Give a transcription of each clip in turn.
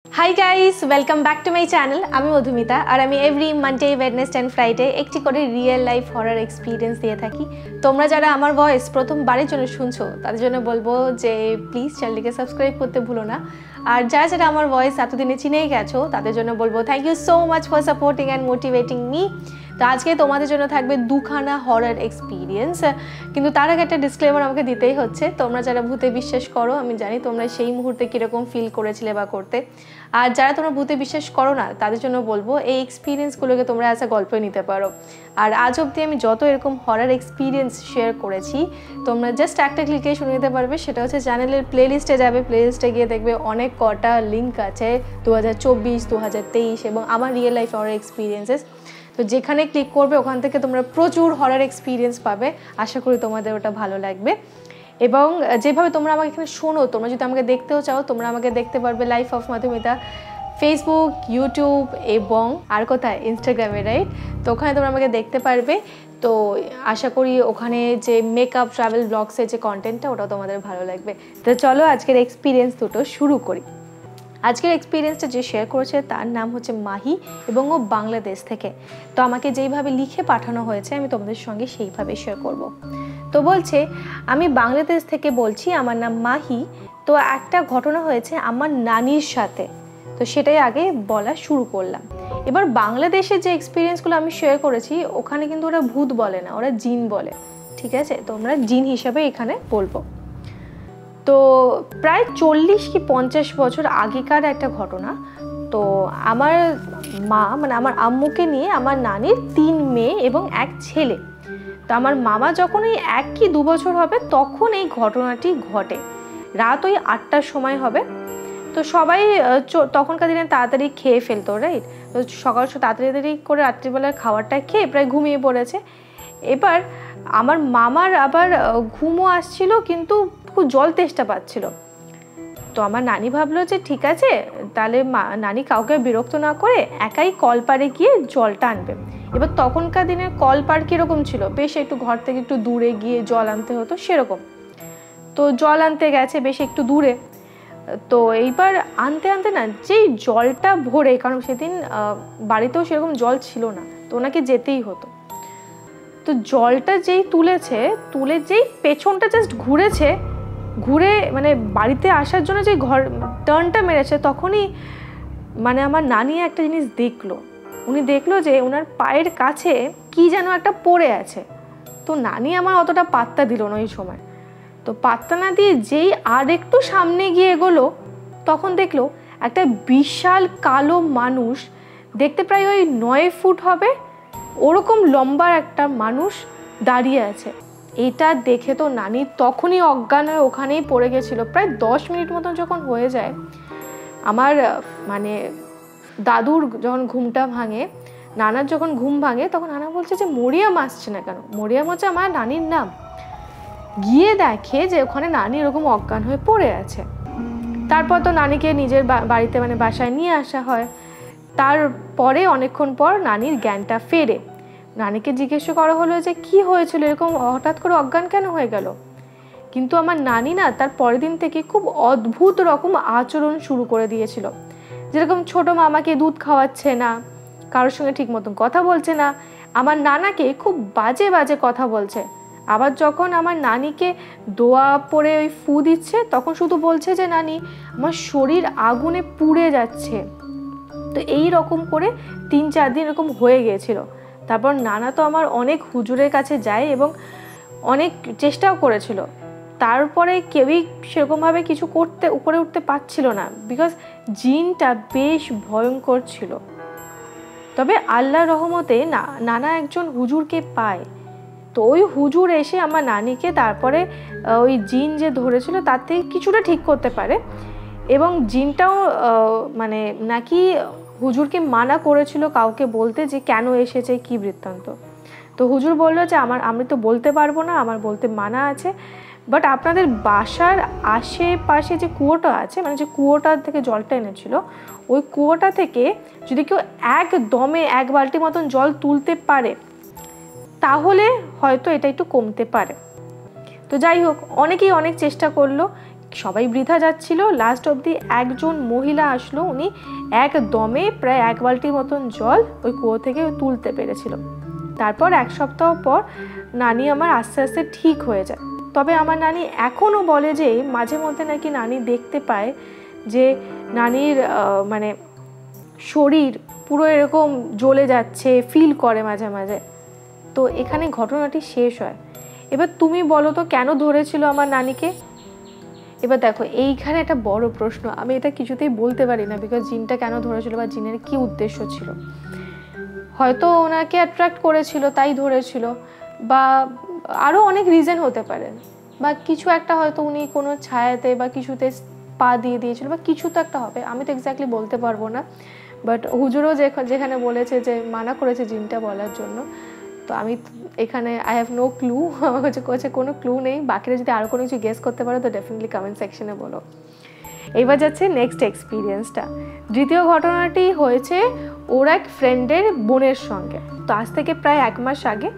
High guys welcome back to my channel आमी मधुमिता और आमी every Monday Wednesday and Friday एकटी करे रियल लाइफ हरर एक्सपिरियेंस दिए थाकी। तोमरा जारा आमार वॉइस प्रथम बारेर जोन्नो शुनछो तादेर जोन्नो बोलबो जे प्लिज चैनलटिके सबस्क्राइब करते भुलो ना और जारा जारा आमार वॉइस एतदिने चिनेई गेछो तादेर जोन्नो बोलबो थैंक यू सो माच फर सपोर्टिंग एंड मोटिवेटिंग मी। तो आज के तुम्हारे जोन्नो थाकबे दुखाना हरर एक्सपिरियेंस किन्तु तार आगे एकटा डिसक्लेमार आमाके दितेई होच्छे। तोमरा जारा भूते विश्वास करो आमी जानी तोमरा सेई मुहूर्ते किरकम फिल करेछिले बा करते और जारा तोमरा भूते विश्वास करो ना तादेर जोन्नो बोलबो एई एक्सपिरियेंसगुलोके तोमरा एज अ गल्प निते पारो। और आज अब्दि आमी जत एरकम हरर एक्सपिरियेंस शेयर करेछि तोमरा जस्ट एकटा क्लिके शुने निते पारबे सेटा होच्छे चैनेलेर प्लेलिस्टे जाबे प्लेलिस्टे गिये देखबे अनेक कटा लिंक आछे 2024 2023 एबं आमार रियल लाइफ हरर एक्सपिरियेंसेस। तो जेखाने क्लिक करबे ओखान थेके तोमरा प्रचुर हरर एक्सपिरियेंस पाबे आशा करी तोमादेर ओटा भालो लागबे। एबं जेभाবে তোমরা আমাকে এখানে শোনো তোমরা যদি আমাকে দেখতেও চাও তোমরা আমাকে দেখতে পারবে life of Madhumita Facebook YouTube এবং আর কোথায় ইনস্টাগ্রামে রাইট। তো ওখানে তোমরা আমাকে দেখতে পারবে। তো আশা করি ওখানে যে মেকআপ ট্রাভেল ব্লগসের যে কন্টেন্টটা ওটা তোমাদের ভালো লাগবে। তো চলো আজকের এক্সপিরিয়েন্স দুটো শুরু করি। আজকের এক্সপিরিয়েন্সটা যে শেয়ার করেছে তার নাম হচ্ছে মাহি এবং ও বাংলাদেশ থেকে। তো আমাকে যেইভাবে লিখে পাঠানো হয়েছে আমি তোমাদের সঙ্গে সেইভাবে শেয়ার করব। তো বলছে আমি বাংলাদেশ থেকে বলছি আমার নাম মাহি। তো একটা ঘটনা হয়েছে আমার নানির সাথে তো সেটাই আগে বলা শুরু করলাম। এবার বাংলাদেশের যে এক্সপিরিয়েন্সগুলো আমি শেয়ার করেছি ওখানে কিন্তু ওরা ভূত বলে না ওরা জিন বলে, ঠিক আছে? তো আমরা জিন হিসাবে এখানে বলবো। তো প্রায় 40 কি 50 বছর আগেকার একটা ঘটনা। তো আমার মা মানে আমার আম্মুকে নিয়ে আমার নানির 3 মেয়ে এবং এক ছেলে। তো আমার মামা যখন এই 1 কি 2 বছর হবে তখন এই ঘটনাটি ঘটে। রাত ওই 8টার সময় হবে। তো সবাই তখনকার দিনে তাড়াতাড়ি খেয়ে ফেলতো রাইট। তো সকাল তাড়াতাড়ি করে রাত্রিবেলার খাবারটা খেয়ে প্রায় ঘুমিয়ে পড়েছে। এবার আমার মামার আবার ঘুমও আসছিল কিন্তু খুব জল তেষ্টা পাচ্ছিল। তো আমার নানি ভাবলো যে ঠিক আছে তাহলে নানি কাউকে বিরক্ত না করে একাই কলপাড়ে গিয়ে জলটা আনবে। এবার তখনকার দিনে কলপাড় কীরকম ছিল বেশ একটু ঘর থেকে একটু দূরে গিয়ে জল আনতে হতো সেরকম। তো জল আনতে গেছে বেশ একটু দূরে। তো এইবার আনতে আনতে না যেই জলটা ভরে কারণ সেদিন বাড়িতেও সেরকম জল ছিল না তো ওনাকে যেতেই হতো। তো জলটা যেই তুলে যেই পেছনটা জাস্ট ঘুরে মানে বাড়িতে আসার জন্য যে ঘর টার্নটা মেরেছে তখনই মানে আমার নানি একটা জিনিস দেখলো। উনি দেখলো যে ওনার পায়ের কাছে কি যেন একটা পড়ে আছে। তো নানি আমার অতটা পাত্তা দিল না ওই সময়। তো পাত্তা না দিয়ে যেই আর একটু সামনে গিয়ে এগোলো তখন দেখলো একটা বিশাল কালো মানুষ দেখতে প্রায় ওই 9 ফুট হবে ওরকম লম্বা একটা মানুষ দাঁড়িয়ে আছে। এটা দেখে তো নানি তখনই অজ্ঞান হয়ে ওখানেই পড়ে গেছিলো। প্রায় 10 মিনিট মতন যখন হয়ে যায় আমার মানে দাদুর যখন ঘুমটা ভাঙে নানার যখন ঘুম ভাঙে তখন নানা বলছে যে মরিয়াম আসছে না কেন? মরিয়াম হচ্ছে আমার নানির নাম। গিয়ে দেখে যে ওখানে নানি এরকম অজ্ঞান হয়ে পড়ে আছে। তারপর তো নানিকে নিজের বাড়িতে মানে বাসায় নিয়ে আসা হয়। তারপরে অনেকক্ষণ পর নানির জ্ঞানটা ফেরে। নানিকে জিজ্ঞেস করা হলো যে কি হয়েছিল এরকম হঠাৎ করে অজ্ঞান কেন হয়ে গেল? কিন্তু আমার নানি না তার পরের দিন থেকে খুব অদ্ভুত রকম আচরণ শুরু করে দিয়েছিল। যেরকম ছোট মামাকে দুধ খাওয়াচ্ছে না, কারোর সঙ্গে ঠিক মতন কথা বলছে না, আমার নানাকে খুব বাজে বাজে কথা বলছে। আবার যখন আমার নানিকে দোয়া পরে ওই ফু দিচ্ছে তখন শুধু বলছে যে নানি আমার শরীর আগুনে পুড়ে যাচ্ছে। তো এই রকম করে 3-4 দিন এরকম হয়ে গিয়েছিল। তারপর নানা তো আমার অনেক হুজুরের কাছে যায় এবং অনেক চেষ্টাও করেছিল। তারপরে কেউই সেরকমভাবে কিছু উপরে উঠতে পারছিল না বিকজ জিনটা বেশ ভয়ঙ্কর ছিল। তবে আল্লাহর রহমতে নানা একজন হুজুরকে পায়। তো ওই হুজুর এসে আমার নানিকে তারপরে ওই জিন যে ধরেছিল তার থেকে কিছুটা ঠিক করতে পারে এবং জিনটাও মানে নাকি হুজুরকে মানা করেছিল কাউকে বলতে যে কেন এসেছে কি বৃত্তান্ত। তো হুজুর বললো যে আমি তো বলতে পারবো না, আমার বলতে মানা আছে, বাট আপনাদের বাসার আশেপাশে যে কুয়োটা আছে মানে যে কুয়োটা থেকে জলটা এনেছিল ওই কুয়োটা থেকে যদি কেউ একদমে 1 বালতি মতন জল তুলতে পারে তাহলে হয়তো এটা একটু কমতে পারে। তো যাই হোক অনেকেই অনেক চেষ্টা করলো সবাই বৃথা যাচ্ছিল। লাস্ট অবধি একজন মহিলা আসলো, উনি একদমে প্রায় 1 বালতির মতন জল ওই কুয়ো থেকে তুলতে পেরেছিল। তারপর 1 সপ্তাহ পর নানি আমার আস্তে আস্তে ঠিক হয়ে যায়। তবে আমার নানি এখনও বলে যে মাঝে মধ্যে নাকি নানি দেখতে পায় যে নানির মানে শরীর পুরো এরকম জ্বলে যাচ্ছে, ফিল করে মাঝে মাঝে। তো এখানে ঘটনাটি শেষ হয়। এবার তুমি বলো তো কেন ধরেছিল আমার নানিকে? এবার দেখো, এইখানে একটা বড় প্রশ্ন, আমি এটা কিছুতেই বলতে পারি না বিকজ জিনটা কেন ধরেছিল বা জিনের কি উদ্দেশ্য ছিল। হয়তো ওনাকে অ্যাট্রাক্ট করেছিল তাই ধরেছিল, বা আরও অনেক রিজন হতে পারে, বা কিছু একটা হয়তো উনি কোনো ছায়াতে বা কিছুতে পা দিয়ে দিয়েছিল, বা কিছু তো একটা হবে, আমি তো এক্স্যাক্টলি বলতে পারবো না। বাট হুজুরও যেখানে বলেছে যে মানা করেছে জিনটা বলার জন্য, তো আমি এখানে আই হ্যাভ নো ক্লু, আমার কাছে কোনো ক্লু নেই। বাকিরা যদি আরও কোনো কিছু গেস করতে পারো তো ডেফিনেটলি কমেন্ট সেকশনে বলো। এবার যাচ্ছে নেক্সট এক্সপিরিয়েন্সটা। দ্বিতীয় ঘটনাটি হয়েছে ওর এক ফ্রেন্ডের বোনের সঙ্গে। তো আজ থেকে প্রায় 1 মাস আগে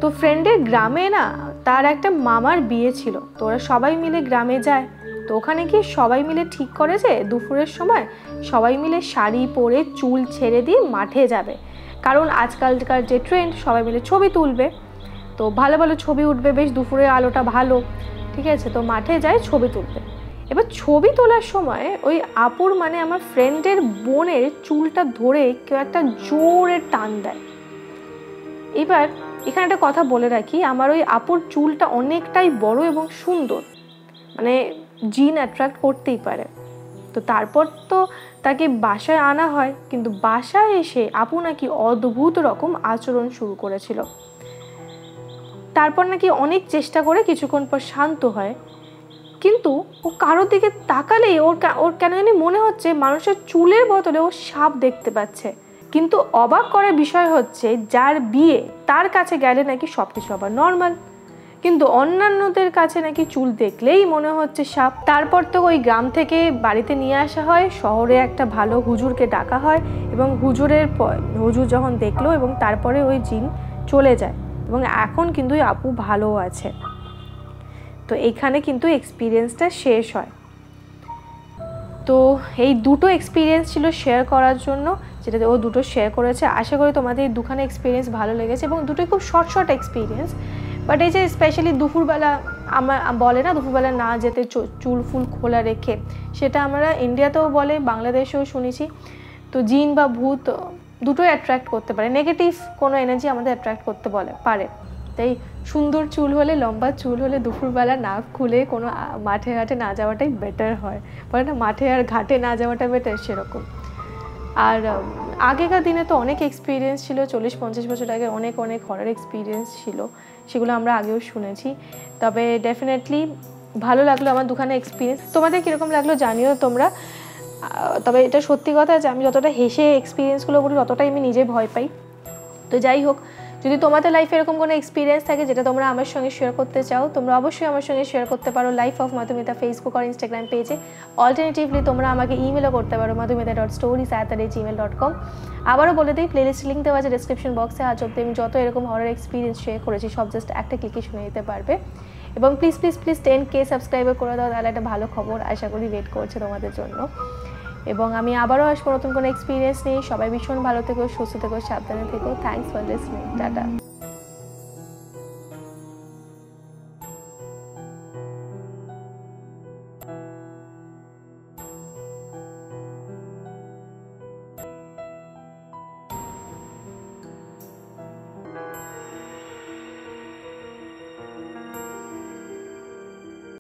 তো ফ্রেন্ডের গ্রামে না তার একটা মামার বিয়ে ছিল। তো ওরা সবাই মিলে গ্রামে যায়। তো ওখানে গিয়ে সবাই মিলে ঠিক করে যে দুপুরের সময় সবাই মিলে শাড়ি পরে চুল ছেড়ে দিয়ে মাঠে যাবে, কারণ আজকালকার যে ট্রেন্ড সবাই মিলে ছবি তুলবে, তো ভালো ভালো ছবি উঠবে, বেশ দুপুরের আলোটা ভালো, ঠিক আছে। তো মাঠে যায় ছবি তুলতে। এবার ছবি তোলার সময় ওই আপুর মানে আমার ফ্রেন্ডের বোনের চুলটা ধরে কেউ একটা জোরে টান দেয়। এবার এখানে একটা কথা বলে রাখি, আমার ওই আপুর চুলটা অনেকটাই বড় এবং সুন্দর, মানে জিন অ্যাট্রাক্ট করতেই পারে। তো তারপর তো তাকে বাসায় আনা হয়, কিন্তু বাসায় এসে আপু নাকি অদ্ভুত রকম আচরণ শুরু করেছিল। তারপর নাকি অনেক চেষ্টা করে কিছুক্ষণ পর শান্ত হয়, কিন্তু ও কারোর দিকে তাকালেই ওর কেন জানি মনে হচ্ছে মানুষের চুলের বদলে ও সাপ দেখতে পাচ্ছে। কিন্তু অবাক করার বিষয় হচ্ছে যার বিয়ে তার কাছে গেলে নাকি সব কিছু আবার নর্মাল, কিন্তু অন্যান্যদের কাছে নাকি চুল দেখলেই মনে হচ্ছে সাপ। তারপর তো ওই গ্রাম থেকে বাড়িতে নিয়ে আসা হয়, শহরে একটা ভালো হুজুরকে ডাকা হয়, এবং হুজুর যখন দেখলো এবং তারপরে ওই জিন চলে যায়, এবং এখন কিন্তু ওই আপু ভালো আছে। তো এইখানে কিন্তু এক্সপিরিয়েন্সটা শেষ হয়। তো এই দুটো এক্সপিরিয়েন্স ছিল শেয়ার করার জন্য, যেটাতে ও দুটো শেয়ার করেছে। আশা করি তোমাদের এই দুখানে এক্সপিরিয়েন্স ভালো লেগেছে, এবং দুটোই খুব শর্ট এক্সপিরিয়েন্স। বাট এই যে স্পেশালি দুপুরবেলা আমার বলে না দুপুরবেলা না যেতে চুল ফুল খোলা রেখে, সেটা আমরা ইন্ডিয়াতেও বলে, বাংলাদেশেও শুনেছি। তো জিন বা ভূত দুটোই অ্যাট্রাক্ট করতে পারে, নেগেটিভ কোনো এনার্জি আমাদের অ্যাট্রাক্ট করতে পারে। তাই সুন্দর চুল হলে, লম্বা চুল হলে দুপুরবেলা নাক খুলে কোনো মাঠে ঘাটে না যাওয়াটাই বেটার হয়, বলে না মাঠে আর ঘাটে না যাওয়াটা বেটার, সেরকম। আর আগেকার দিনে তো অনেক এক্সপিরিয়েন্স ছিল, 40-50 বছর আগে অনেক হরর এক্সপিরিয়েন্স ছিল, সেগুলো আমরা আগেও শুনেছি। তবে ডেফিনেটলি ভালো লাগলো আমার দুখানে এক্সপিরিয়েন্স। তোমাদের কীরকম লাগলো জানিও তোমরা। তবে এটা সত্যি কথা যে আমি যতটা হেসে এক্সপিরিয়েন্সগুলো বলি ততটাই আমি নিজে ভয় পাই। তো যাই হোক, যদি তোমাদের লাইফে এরকম কোনো এক্সপিরিয়েন্স থাকে যেটা তোমরা আমার সঙ্গে শেয়ার করতে চাও, তোমরা অবশ্যই আমার সঙ্গে শেয়ার করতে পারো লাইফ অফ মাধুমিতা ফেসবুক আর ইনস্টাগ্রাম পেজে। অল্টারনেটিভলি তোমরা আমাকে ইমেলও করতে পারো madhumita.stories@gmail.com। আবারও বলে দিই, প্লেলিস্ট লিঙ্ক দেওয়া আছে ডিসক্রিপশন বক্সে। আজ অব্দি আমি যত এরকম হরর এক্সপিরিয়েন্স শেয়ার করেছি সব জাস্ট একটা ক্লিকে শুনে নিতে পারবে। এবং প্লিজ 10K সাবস্ক্রাইবার করে দাও, তাহলে একটা ভালো খবর আশা করি ওয়েট করছে তোমাদের জন্য। এবং আমি আবারও আসবো নতুন কোনো এক্সপিরিয়েন্স নিয়ে। সবাই ভীষণ ভালো থেকো, সুস্থ থেকো, সাবধানে থেকো। Thanks for listening, tata.